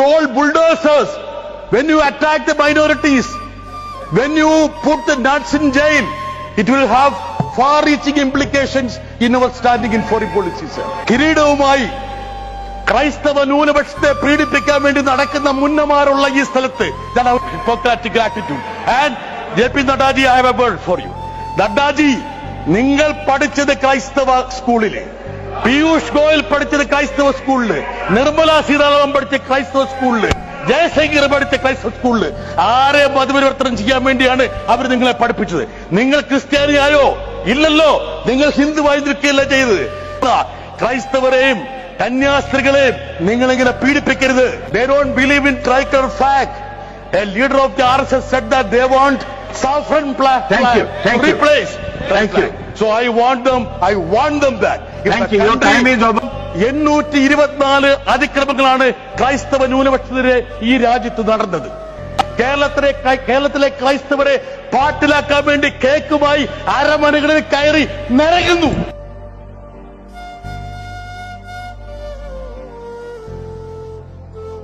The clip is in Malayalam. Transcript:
all bulldozers, when you attack the minorities, when you put the nuts in jail, it will have far-reaching implications in our standing in foreign policy, sir. കിരീടവുമായി ക്രൈസ്തവ ന്യൂനപക്ഷത്തെ പീഡിപ്പിക്കാൻ വേണ്ടി നടക്കുന്ന മുന്നമാരുള്ള ഈ സ്ഥലത്ത് Hippocratic attitude. And JP Naddaji, I have a word for you. Naddaji, നിങ്ങൾ പഠിച്ചത് ക്രൈസ്തവ സ്കൂളില്, പീയൂഷ് ഗോയൽ പഠിച്ചത് ക്രൈസ്തവ സ്കൂളില്, നിർമ്മല സീതാരാമൻ പഠിച്ച ക്രൈസ്തവ സ്കൂളില്, ജയശങ്കർ പഠിച്ച ക്രൈസ്തവ സ്കൂളില്. ആരെ മതപരിവർത്തനം ചെയ്യാൻ വേണ്ടിയാണ് അവർ നിങ്ങളെ പഠിപ്പിച്ചത്? നിങ്ങൾ ക്രിസ്ത്യാനിയായോ? ഇല്ലല്ലോ. നിങ്ങൾ ഹിന്ദുവായി നിൽക്കുകയല്ല ചെയ്തത്. ക്രൈസ്തവരെയും കന്യാസ്ത്രീകളെയും നിങ്ങളിങ്ങനെ പീഡിപ്പിക്കരുത്. They don't believe in tricolor flag. A leader of the RSS said that they want saffron flag to replace. Thank you. So I want them back. Thank you. Your time is over. 824 അതിക്രമങ്ങളാണ് ക്രൈസ്തവ ന്യൂനപക്ഷത്തിനെതിരെ ഈ രാജ്യത്ത് നടന്നത്. കേരളത്തിലെ ക്രൈസ്തവരെ പാട്ടിലാക്കാൻ വേണ്ടി കേക്കുമായി അരമനകളിൽ കയറി നിറയുന്നു.